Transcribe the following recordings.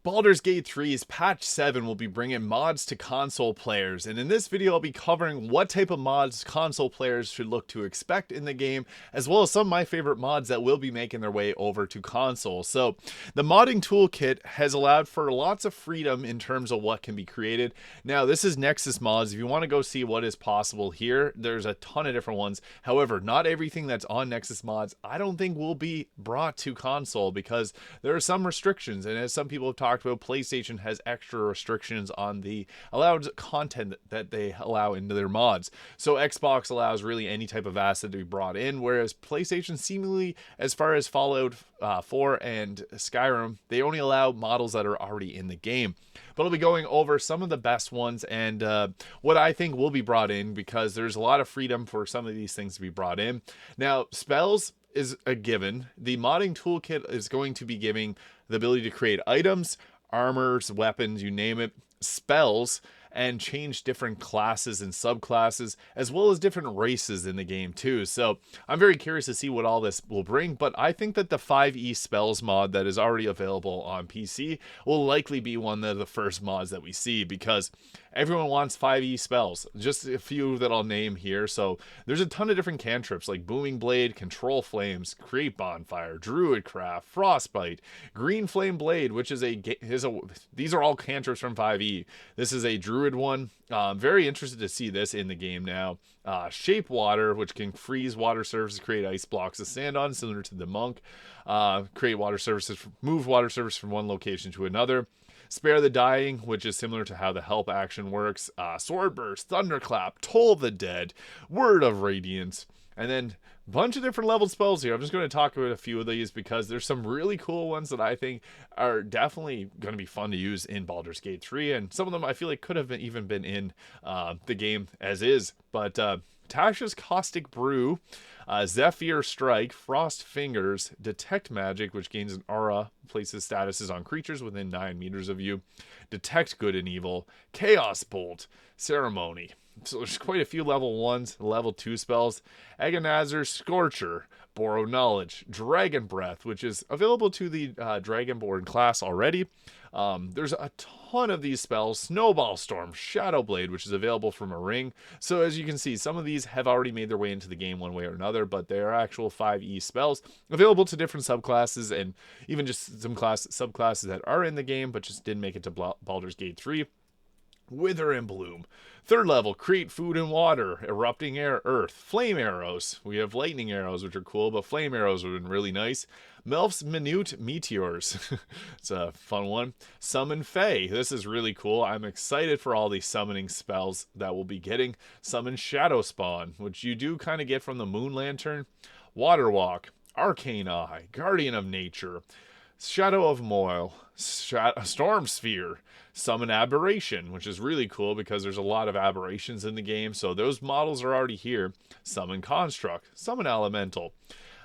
Baldur's Gate 3's patch 7 will be bringing mods to console players, and in this video I'll be covering what type of mods console players should look to expect in the game, as well as some of my favorite mods that will be making their way over to console. So the modding toolkit has allowed for lots of freedom in terms of what can be created. Now this is Nexus Mods. If you want to go see what is possible here, there's a ton of different ones. However, not everything that's on Nexus Mods I don't think will be brought to console, because there are some restrictions, and as some people have talked about, PlayStation has extra restrictions on the allowed content that they allow into their mods. So Xbox allows really any type of asset to be brought in, whereas PlayStation seemingly, as far as Fallout 4 and Skyrim, they only allow models that are already in the game. But I'll be going over some of the best ones and what I think will be brought in, because there's a lot of freedom for some of these things to be brought in. Now, spells is a given. The modding toolkit is going to be giving the ability to create items, armors, weapons, you name it, spells, and change different classes and subclasses, as well as different races in the game too. So I'm very curious to see what all this will bring, but I think that the 5e spells mod that is already available on PC will likely be one of the first mods that we see, because everyone wants 5e spells. Just a few that I'll name here. So there's a ton of different cantrips like Booming Blade, Control Flames, Create Bonfire, Druid Craft, Frostbite, Green Flame Blade, which is these are all cantrips from 5e. This is a Druid one. Very interested to see this in the game now. Shape Water, which can freeze water surfaces, create ice blocks to stand on, similar to the Monk. Create water surfaces, move water surface from one location to another. Spare the Dying, which is similar to how the help action works. Sword Burst, Thunderclap, Toll of the Dead, Word of Radiance, and then a bunch of different leveled spells here. I'm just going to talk about a few of these because there's some really cool ones that I think are definitely going to be fun to use in Baldur's Gate 3, and some of them I feel like could have even been in the game as is. But Tasha's Caustic Brew, Zephyr Strike, Frost Fingers, Detect Magic, which gains an aura, places statuses on creatures within 9 meters of you, Detect Good and Evil, Chaos Bolt, Ceremony. So there's quite a few level 1s, level 2 spells. Agonizer's Scorcher, Borrow Knowledge, Dragon Breath, which is available to the Dragonborn class already. There's a ton of these spells. Snowball Storm, Shadow Blade, which is available from a ring. So as you can see, some of these have already made their way into the game one way or another, but they are actual 5e spells available to different subclasses, and even just some subclasses that are in the game but just didn't make it to Baldur's Gate 3. Wither and Bloom. 3rd level, Create Food and Water, Erupting Earth, Flame Arrows. We have Lightning Arrows, which are cool, but Flame Arrows would have been really nice. Melf's Minute Meteors. It's a fun one. Summon Fae. This is really cool. I'm excited for all these summoning spells that we'll be getting. Summon Shadow Spawn, which you do kind of get from the Moon Lantern. Water Walk, Arcane Eye, Guardian of Nature, Shadow of Moil, Storm Sphere, Summon Aberration, which is really cool because there's a lot of aberrations in the game, so those models are already here. Summon Construct, Summon Elemental,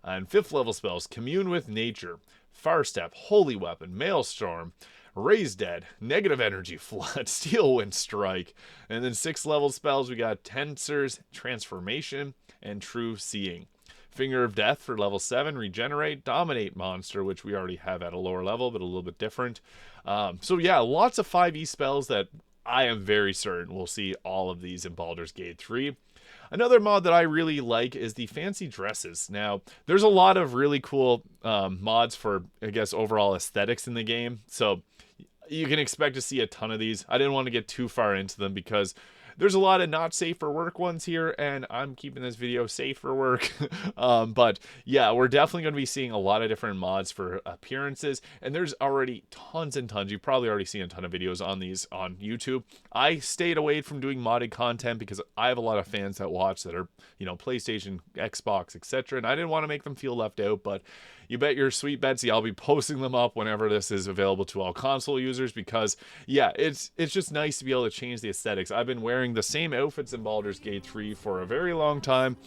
and 5th level spells, Commune with Nature, Farstep, Holy Weapon, Maelstrom, Raise Dead, Negative Energy Flood, Steel Wind Strike, and then 6th level spells we got Tensors, Transformation, and True Seeing. Finger of Death for level 7, Regenerate, Dominate Monster, which we already have at a lower level, but a little bit different. So yeah, lots of 5e spells that I am very certain we'll see all of these in Baldur's Gate 3. Another mod that I really like is the Fancy Dresses. Now, there's a lot of really cool mods for, I guess, overall aesthetics in the game, so you can expect to see a ton of these. I didn't want to get too far into them because there's a lot of not safe for work ones here, and I'm keeping this video safe for work. But yeah, we're definitely going to be seeing a lot of different mods for appearances, and there's already tons and tons. You've probably already seen a ton of videos on these on YouTube. I stayed away from doing modded content because I have a lot of fans that watch that are, PlayStation, Xbox, etc., and I didn't want to make them feel left out, but you bet your sweet Betsy I'll be posting them up whenever this is available to all console users, because yeah, it's just nice to be able to change the aesthetics. I've been wearing the same outfits in Baldur's Gate 3 for a very long time.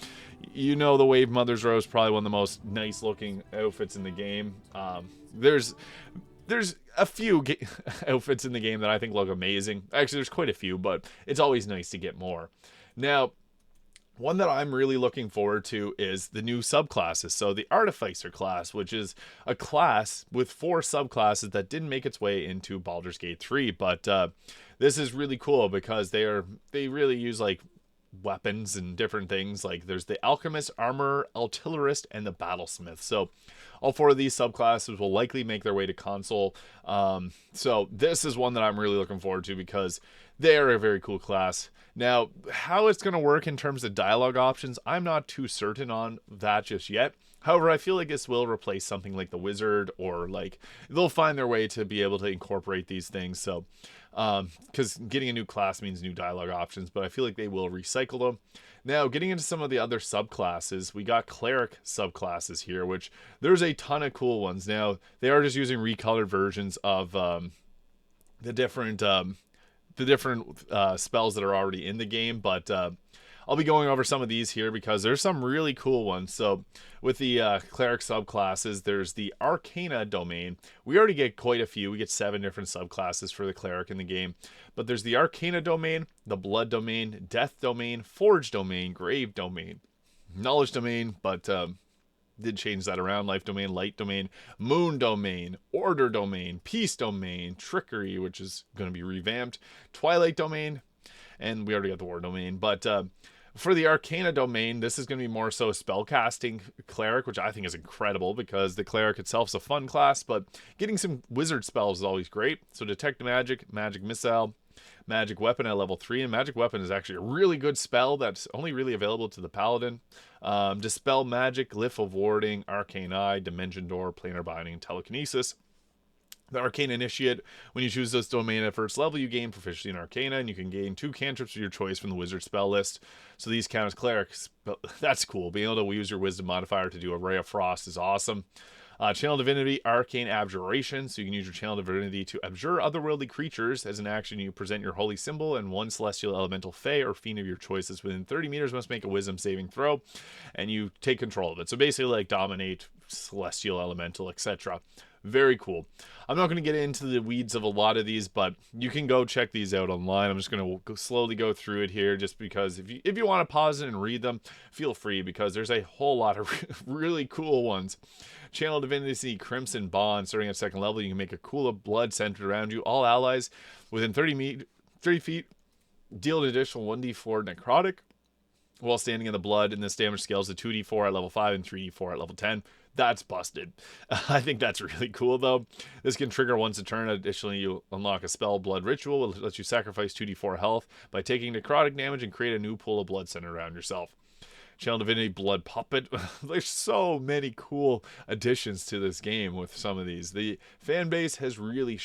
The Wave Mother's Row is probably one of the most nice looking outfits in the game. There's a few outfits in the game that I think look amazing. Actually, there's quite a few, but it's always nice to get more. Now, One that I'm really looking forward to is the new subclasses. So the Artificer class, which is a class with 4 subclasses that didn't make its way into Baldur's Gate 3, but this is really cool because they really use like weapons and different things. Like there's the Alchemist, Armorer, Artillerist, and the Battlesmith. So all 4 of these subclasses will likely make their way to console. So this is one that I'm really looking forward to because they are a very cool class. Now, how it's going to work in terms of dialogue options, I'm not too certain on that just yet. However, I feel like this will replace something like the Wizard, or like they'll find their way to be able to incorporate these things. So, because getting a new class means new dialogue options, but I feel like they will recycle them. Now, getting into some of the other subclasses, we got Cleric subclasses here, which there's a ton of cool ones. Now, they are just using recolored versions of the different spells that are already in the game, but I'll be going over some of these here because there's some really cool ones. So with the Cleric subclasses, there's the Arcana domain. We already get quite a few. We get 7 different subclasses for the Cleric in the game, but there's the Arcana domain, the Blood domain, Death domain, Forge domain, Grave domain, Knowledge domain, but did change that around. Life domain, Light domain, Moon domain, Order domain, Peace domain, Trickery, which is going to be revamped, Twilight domain, and we already got the War domain. But for the Arcana domain, this is going to be more so a spellcasting Cleric, which I think is incredible because the Cleric itself is a fun class, but getting some wizard spells is always great. So Detect Magic, Magic Missile, Magic Weapon at level 3, and Magic Weapon is actually a really good spell that's only really available to the Paladin. Dispel Magic, Glyph of Warding, Arcane Eye, Dimension Door, Planar Binding, and Telekinesis. The Arcane Initiate, when you choose this domain at first level, you gain proficiency in Arcana, and you can gain 2 cantrips of your choice from the wizard spell list. So these count as clerics, but that's cool. Being able to use your wisdom modifier to do a Ray of Frost is awesome. Channel Divinity, Arcane Abjuration, so you can use your Channel Divinity to abjure otherworldly creatures. As an action, you present your holy symbol, and 1 celestial elemental fae or fiend of your choices within 30 meters must make a wisdom saving throw, and you take control of it. So basically like dominate, celestial elemental, etc. Very cool. I'm not going to get into the weeds of a lot of these, but you can go check these out online. I'm just going to slowly go through it here, just because if you want to pause it and read them, feel free, because there's a whole lot of really cool ones. Channel Divinity, Crimson Bond. Starting at 2nd level, you can make a pool of blood centered around you. All allies within 30 feet deal an additional 1d4 necrotic while standing in the blood, and this damage scales to 2d4 at level 5 and 3d4 at level 10. That's busted. I think that's really cool, though. This can trigger once a turn. Additionally, you unlock a spell, Blood Ritual, which lets you sacrifice 2d4 health by taking necrotic damage and create a new pool of blood centered around yourself. Channel Divinity, Blood Puppet. There's so many cool additions to this game with some of these. The fan base has really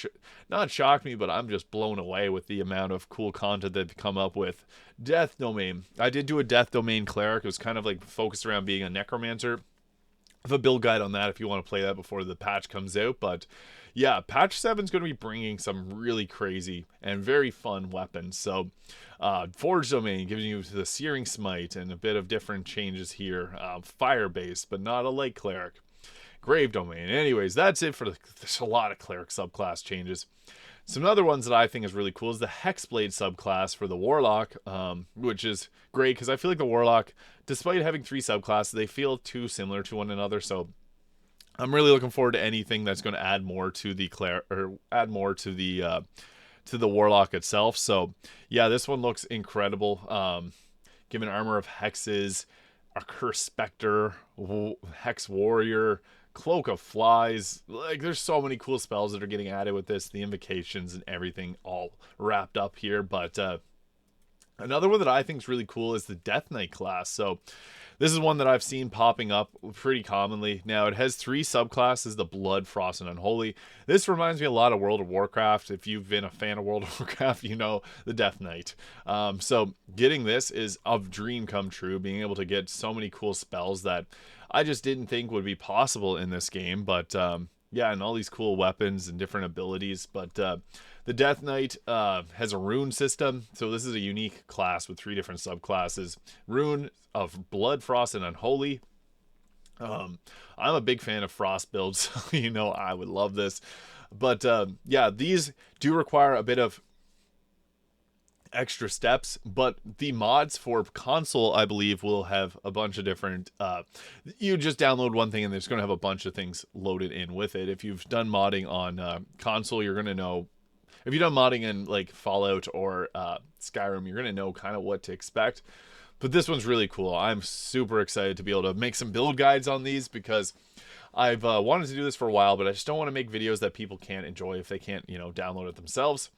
not shocked me, but I'm just blown away with the amount of cool content they've come up with. Death Domain. I did do a Death Domain Cleric. It was kind of like focused around being a Necromancer. I have a build guide on that if you want to play that before the patch comes out. But yeah, patch 7 is going to be bringing some really crazy and very fun weapons. So Forge Domain gives you the Searing Smite and a bit of different changes here. Fire based, but not a light Cleric. Grave Domain. Anyways, that's it for there's a lot of Cleric subclass changes. Some other ones that I think is really cool is the Hexblade subclass for the Warlock, which is great because I feel like the Warlock, despite having 3 subclasses, they feel too similar to one another. So I'm really looking forward to anything that's going to add more to the the Warlock itself. So yeah, this one looks incredible. Given armor of hexes, a Curse Spectre, Hex Warrior, Cloak of Flies. Like, there's so many cool spells that are getting added with this, the invocations and everything all wrapped up here. But another one that I think is really cool is the Death Knight class. So this is one that I've seen popping up pretty commonly. Now, it has 3 subclasses, the Blood, Frost, and Unholy. This reminds me a lot of World of Warcraft. If you've been a fan of World of Warcraft, you know the Death Knight. So getting this is a dream come true, being able to get so many cool spells that I just didn't think would be possible in this game. But yeah, and all these cool weapons and different abilities. But the Death Knight has a rune system. So this is a unique class with 3 different subclasses. Rune of Blood, Frost, and Unholy. I'm a big fan of Frost builds, so you know I would love this. But yeah, these do require a bit of extra steps. But the mods for console, I believe, will have a bunch of different you just download one thing and it's going to have a bunch of things loaded in with it. If you've done modding on console, you're going to know. If you've done modding in like Fallout or Skyrim, you're going to know kind of what to expect. But this one's really cool. I'm super excited to be able to make some build guides on these, because I've wanted to do this for a while, but I just don't want to make videos that people can't enjoy if they can't, download it themselves.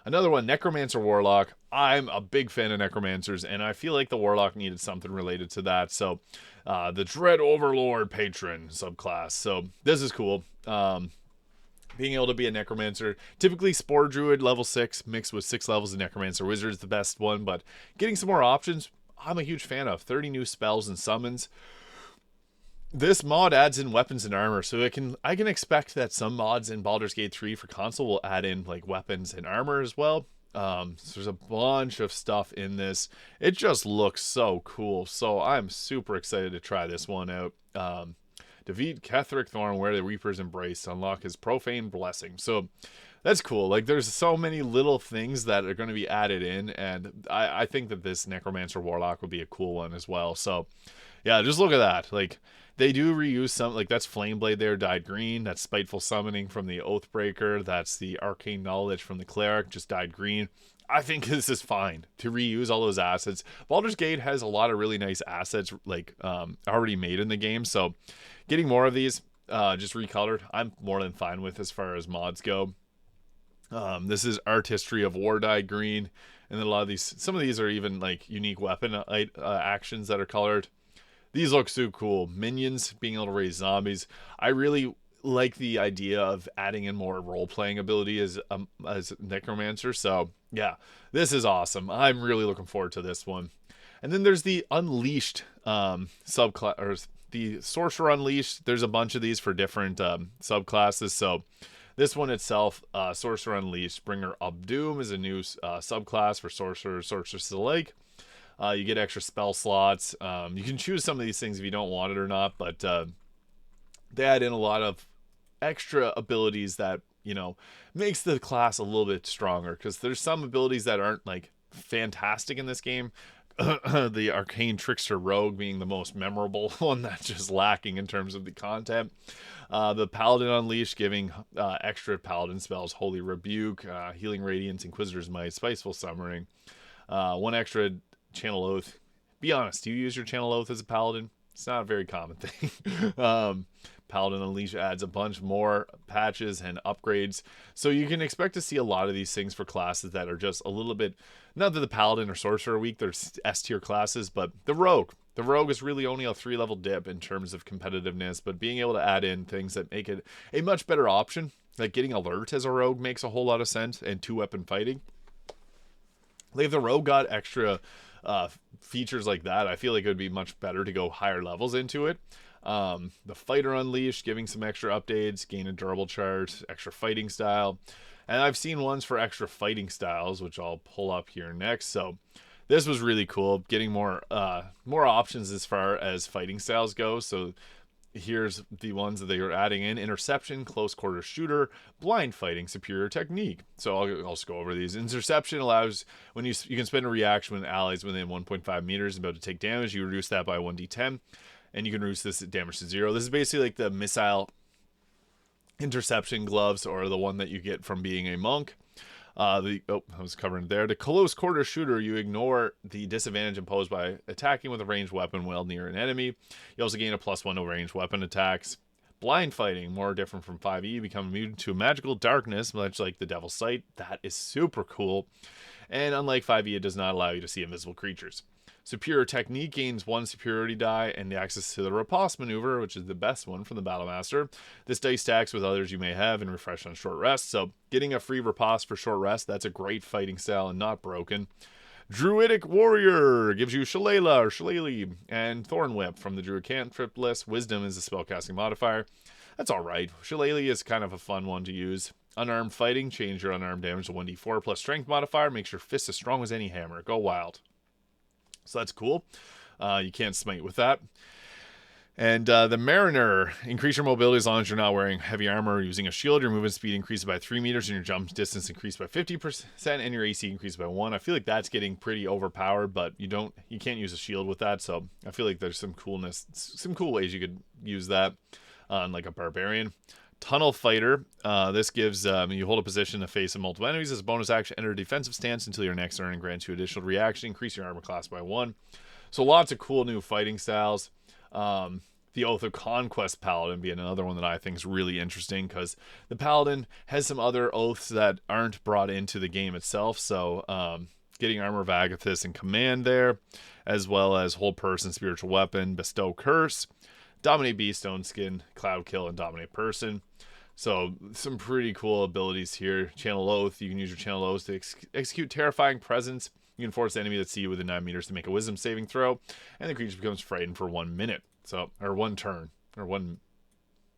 Another one, Necromancer Warlock. I'm a big fan of Necromancers, and I feel like the Warlock needed something related to that. So, the Dread Overlord Patron subclass. So, this is cool. Being able to be a Necromancer. Typically, Spore Druid, level 6, mixed with 6 levels of Necromancer Wizard is the best one, but getting some more options, I'm a huge fan of. 30 new spells and summons. This mod adds in weapons and armor, so I can expect that some mods in Baldur's Gate 3 for console will add in like weapons and armor as well. So there's a bunch of stuff in this. It just looks so cool. So I'm super excited to try this one out. Defeat Ketheric Thorn, where the Reaper's embrace, unlock his profane blessing. So that's cool. Like, there's so many little things that are going to be added in, and I think that this Necromancer Warlock would be a cool one as well. So, yeah, just look at that. Like, they do reuse some, like, that's Flameblade there, dyed green. That's Spiteful Summoning from the Oathbreaker. That's the Arcane Knowledge from the Cleric, just dyed green. I think this is fine to reuse all those assets. Baldur's Gate has a lot of really nice assets, like, already made in the game, so getting more of these, just recolored, I'm more than fine with as far as mods go. This is Art History of War dyed green, and then a lot of these, some of these are even like unique weapon actions that are colored. These look so cool. Minions, being able to raise zombies. I really like the idea of adding in more role-playing ability as Necromancer. So yeah, this is awesome. I'm really looking forward to this one. And then there's the Unleashed subclass, or the Sorcerer Unleashed. There's a bunch of these for different subclasses. So this one itself, Sorcerer Unleashed, Bringer of Doom, is a new subclass for Sorcerers, Sorceress alike. You get extra spell slots. You can choose some of these things if you don't want it or not, but they add in a lot of extra abilities that, makes the class a little bit stronger, because there's some abilities that aren't, like, fantastic in this game. The Arcane Trickster Rogue being the most memorable one that's just lacking in terms of the content. The Paladin Unleashed, giving extra Paladin spells, Holy Rebuke, Healing Radiance, Inquisitor's Might, Spiteful Summoning. One extra Channel Oath. Be honest, do you use your Channel Oath as a Paladin? It's not a very common thing. Paladin Unleashed adds a bunch more patches and upgrades. So you can expect to see a lot of these things for classes that are just a little bit, not that the Paladin or Sorcerer are weak, they're S tier classes, but the Rogue. The Rogue is really only a 3-level dip in terms of competitiveness, but being able to add in things that make it a much better option, like getting Alert as a Rogue makes a whole lot of sense, and 2-weapon fighting. Like, if the Rogue got extra features like that, I feel like it would be much better to go higher levels into it. The Fighter Unleashed, giving some extra updates, gain a durable charge, extra fighting style. And I've seen ones for extra fighting styles, which I'll pull up here next. So this was really cool, getting more options as far as fighting styles go. So here's the ones that they are adding in: Interception, Close Quarter Shooter, Blind Fighting, Superior Technique. So I'll just go over these. Interception allows, when you can spend a reaction when allies within 1.5 meters about to take damage, you reduce that by 1d10, and you can reduce this damage to 0. This is basically like the missile interception gloves, or the one that you get from being a monk. I was covering there. The Close Quarter Shooter, you ignore the disadvantage imposed by attacking with a ranged weapon while near an enemy. You also gain a +1 to ranged weapon attacks. Blind Fighting, more different from 5e, you become immune to magical darkness, much like the Devil's Sight. That is super cool. And unlike 5e, it does not allow you to see invisible creatures. Superior Technique gains 1 superiority die and the access to the Riposte maneuver, which is the best one from the Battlemaster. This dice stacks with others you may have and refresh on short rest. So getting a free Riposte for short rest, that's a great fighting style and not broken. Druidic Warrior gives you Shillelagh or Shillelagh and Thorn Whip from the Druid cantrip list. Wisdom is a spellcasting modifier. That's alright. Shillelagh is kind of a fun one to use. Unarmed Fighting, change your unarmed damage to 1d4 plus strength modifier. Makes your fist as strong as any hammer. Go wild. So that's cool. You can't smite with that. And the Mariner, increase your mobility as long as you're not wearing heavy armor or using a shield. Your movement speed increases by 3 meters and your jump distance increased by 50% and your AC increased by 1. I feel like that's getting pretty overpowered, but you can't use a shield with that. So I feel like there's some coolness, some cool ways you could use that on like a barbarian. Tunnel Fighter. This gives you hold a position in the face of multiple enemies. As a bonus action, enter a defensive stance until your next turn and grants you additional reaction. Increase your armor class by 1. So lots of cool new fighting styles. The Oath of Conquest Paladin being another one that I think is really interesting because the Paladin has some other oaths that aren't brought into the game itself. So getting Armor of Agathis and Command there, as well as Hold Person, Spiritual Weapon, Bestow Curse, Dominate Beast, Stone Skin, Cloud Kill, and Dominate Person. So some pretty cool abilities here. Channel Oath. You can use your Channel Oath to execute Terrifying Presence. You can force the enemy that see you within 9 meters to make a Wisdom saving throw, and the creature becomes frightened for 1 minute. So, or 1 turn, or 1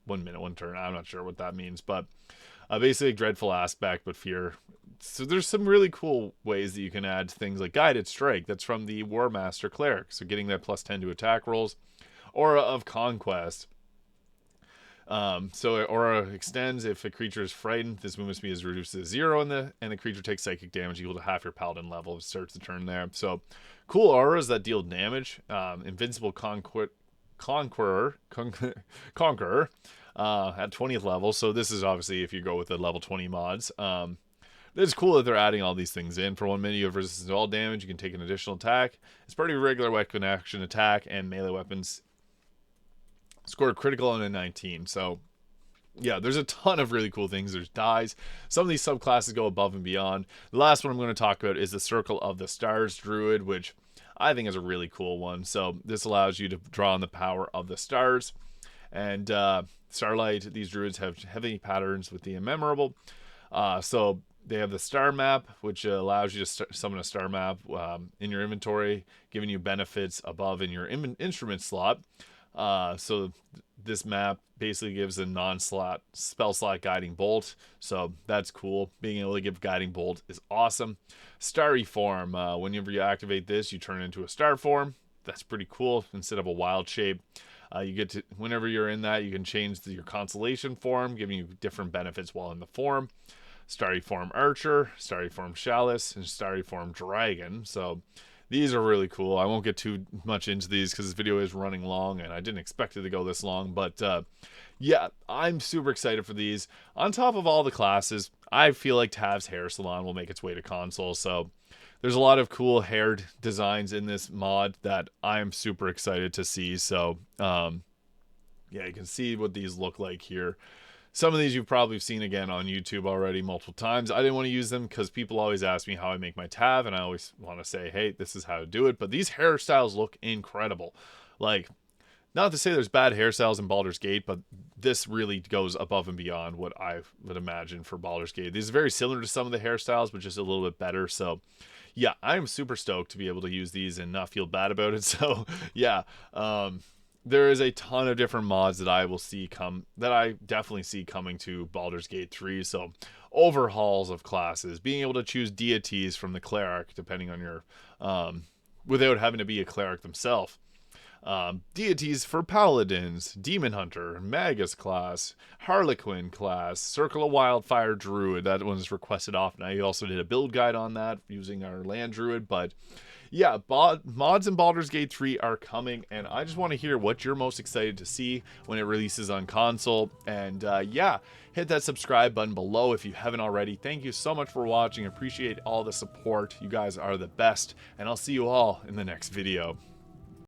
minute, 1 turn. I'm not sure what that means, but basically dreadful aspect, but fear. So there's some really cool ways that you can add things like Guided Strike. That's from the War Master Cleric. So getting that +10 to attack rolls. Aura of Conquest. So Aura extends if a creature is frightened. This movement speed is reduced to 0, and the creature takes psychic damage equal to half your paladin level. It starts the turn there. So cool auras that deal damage. Invincible Conqueror at 20th level. So this is obviously if you go with the level 20 mods. It's cool that they're adding all these things in. For 1 minute, you have resistance to all damage. You can take an additional attack. It's part of your regular weapon action attack, and melee weapons scored critical on a 19. So yeah, there's a ton of really cool things. There's dies. Some of these subclasses go above and beyond. The last one I'm going to talk about is the Circle of the Stars Druid, which I think is a really cool one. So this allows you to draw on the power of the stars. And Starlight, these druids have heavy patterns with the immemorable. So they have the star map, which allows you to summon a star map in your inventory, giving you benefits above in your instrument slot. So this map basically gives a non-slot spell slot Guiding Bolt. So that's cool. Being able to give Guiding Bolt is awesome. Starry Form. Whenever you activate this, you turn into a star form. That's pretty cool instead of a wild shape. You get to, whenever you're in that, you can change your constellation form, giving you different benefits while in the form. Starry Form Archer, Starry Form Chalice, and Starry Form Dragon. So these are really cool. I won't get too much into these because this video is running long and I didn't expect it to go this long. But yeah, I'm super excited for these. On top of all the classes, I feel like Tav's Hair Salon will make its way to console. So there's a lot of cool hair designs in this mod that I'm super excited to see. So yeah, you can see what these look like here. Some of these you've probably seen again on YouTube already multiple times. I didn't want to use them because people always ask me how I make my Tav, and I always want to say, hey, this is how to do it. But these hairstyles look incredible. Like, not to say there's bad hairstyles in Baldur's Gate, but this really goes above and beyond what I would imagine for Baldur's Gate. These are very similar to some of the hairstyles, but just a little bit better. So yeah, I'm super stoked to be able to use these and not feel bad about it. So yeah, there is a ton of different mods that I definitely see coming to Baldur's Gate 3. So overhauls of classes, being able to choose deities from the cleric, depending on your, without having to be a cleric themselves. Deities for paladins, demon hunter, magus class, harlequin class, circle of wildfire druid. That one's requested often. I also did a build guide on that using our land druid, but yeah, mods in Baldur's Gate 3 are coming, and I just want to hear what you're most excited to see when it releases on console. And yeah, hit that subscribe button below if you haven't already. Thank you so much for watching. I appreciate all the support. You guys are the best, and I'll see you all in the next video.